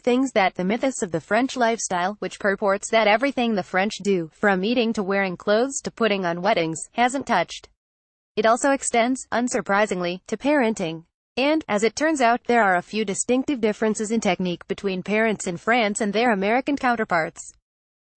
things that the mythos of the French lifestyle, which purports that everything the French do, from eating to wearing clothes to putting on weddings, hasn't touched. It also extends, unsurprisingly, to parenting. And, as it turns out, there are a few distinctive differences in technique between parents in France and their American counterparts.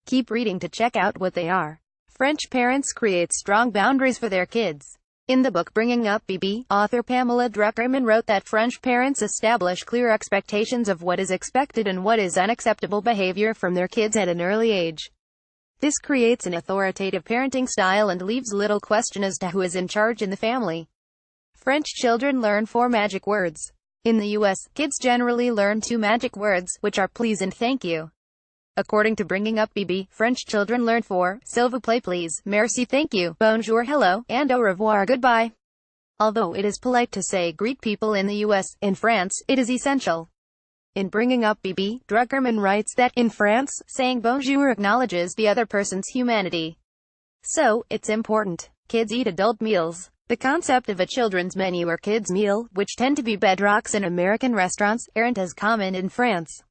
Keep reading to check out what they are. French parents create strong boundaries for their kids. In the book Bringing Up BB, author Pamela Druckerman wrote that French parents establish clear expectations of what is expected and what is unacceptable behavior from their kids at an early age. This creates an authoritative parenting style and leaves little question as to who is in charge in the family. French children learn 4 magic words. In the US, kids generally learn 2 magic words, which are please and thank you. According to Bringing Up BB, French children learn 4, s'il vous plaît please, merci thank you, bonjour hello, and au revoir goodbye. Although it is polite to say greet people in the US, in France, it is essential. In Bringing Up BB, Druckerman writes that, in France, saying bonjour acknowledges the other person's humanity. So, it's important. Kids eat adult meals. The concept of a children's menu or kids' meal, which tend to be bedrocks in American restaurants, aren't as common in France.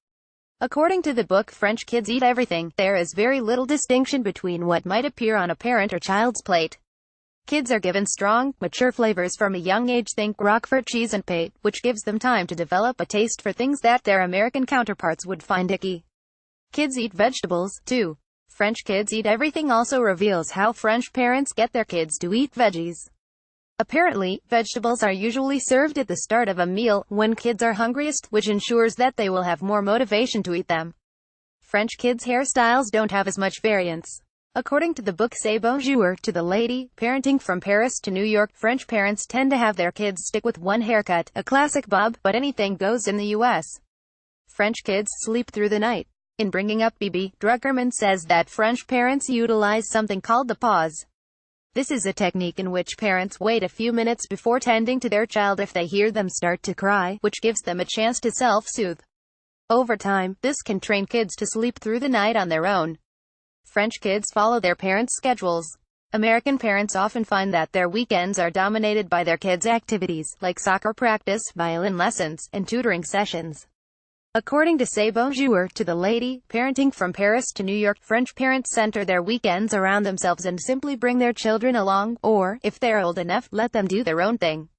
According to the book French Kids Eat Everything, there is very little distinction between what might appear on a parent or child's plate. Kids are given strong, mature flavors from a young age, think Roquefort cheese and pate, which gives them time to develop a taste for things that their American counterparts would find icky. Kids eat vegetables, too. French Kids Eat Everything also reveals how French parents get their kids to eat veggies. Apparently, vegetables are usually served at the start of a meal, when kids are hungriest, which ensures that they will have more motivation to eat them. French kids' hairstyles don't have as much variance. According to the book Say Bonjour to the Lady, Parenting from Paris to New York, French parents tend to have their kids stick with one haircut, a classic bob, but anything goes in the US. French kids sleep through the night. In Bringing Up BB, Druckerman says that French parents utilize something called the pause. This is a technique in which parents wait a few minutes before tending to their child if they hear them start to cry, which gives them a chance to self-soothe. Over time, this can train kids to sleep through the night on their own. French kids follow their parents' schedules. American parents often find that their weekends are dominated by their kids' activities, like soccer practice, violin lessons, and tutoring sessions. According to Say Bonjour to the Lady, Parenting from Paris to New York, French parents center their weekends around themselves and simply bring their children along, or, if they're old enough, let them do their own thing.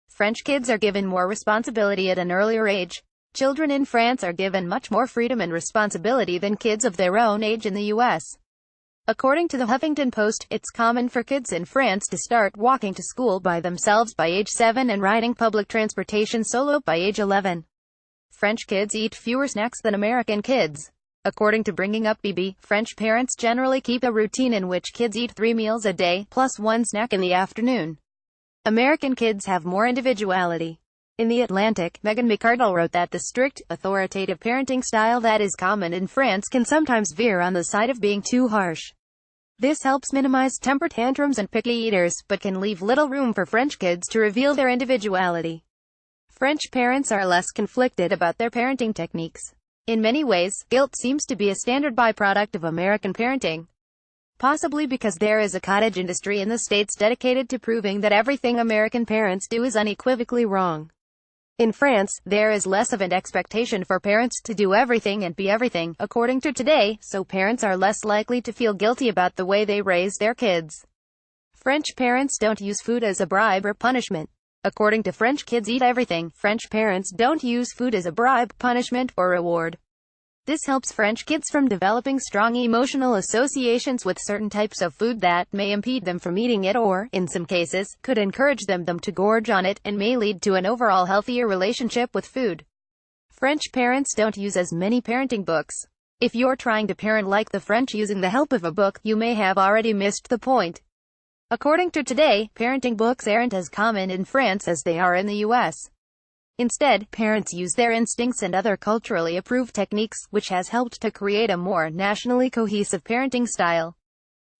French kids are given more responsibility at an earlier age. Children in France are given much more freedom and responsibility than kids of their own age in the US. According to the Huffington Post, it's common for kids in France to start walking to school by themselves by age 7 and riding public transportation solo by age 11. French kids eat fewer snacks than American kids. According to Bringing Up BB, French parents generally keep a routine in which kids eat 3 meals a day, plus 1 snack in the afternoon. American kids have more individuality. In The Atlantic, Megan McArdle wrote that the strict, authoritative parenting style that is common in France can sometimes veer on the side of being too harsh. This helps minimize temper tantrums and picky eaters, but can leave little room for French kids to reveal their individuality. French parents are less conflicted about their parenting techniques. In many ways, guilt seems to be a standard byproduct of American parenting. Possibly because there is a cottage industry in the States dedicated to proving that everything American parents do is unequivocally wrong. In France, there is less of an expectation for parents to do everything and be everything, according to Today, so parents are less likely to feel guilty about the way they raise their kids. French parents don't use food as a bribe or punishment. According to French Kids Eat Everything, French parents don't use food as a bribe, punishment, or reward. This helps French kids from developing strong emotional associations with certain types of food that may impede them from eating it or, in some cases, could encourage them to gorge on it, and may lead to an overall healthier relationship with food. French parents don't use as many parenting books. If you're trying to parent like the French using the help of a book, you may have already missed the point. According to Today, parenting books aren't as common in France as they are in the US. Instead, parents use their instincts and other culturally approved techniques, which has helped to create a more nationally cohesive parenting style.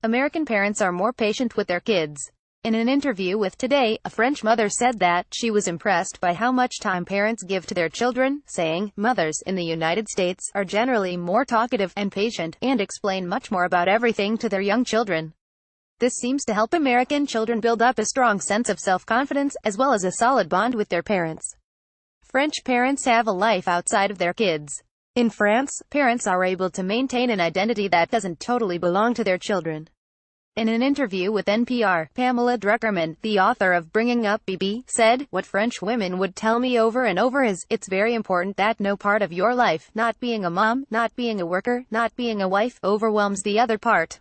American parents are more patient with their kids. In an interview with Today, a French mother said that she was impressed by how much time parents give to their children, saying, "Mothers in the United States are generally more talkative and patient, and explain much more about everything to their young children. This seems to help American children build up a strong sense of self-confidence, as well as a solid bond with their parents." French parents have a life outside of their kids. In France, parents are able to maintain an identity that doesn't totally belong to their children. In an interview with NPR, Pamela Druckerman, the author of Bringing Up BB, said, "What French women would tell me over and over is, it's very important that no part of your life, not being a mom, not being a worker, not being a wife, overwhelms the other part.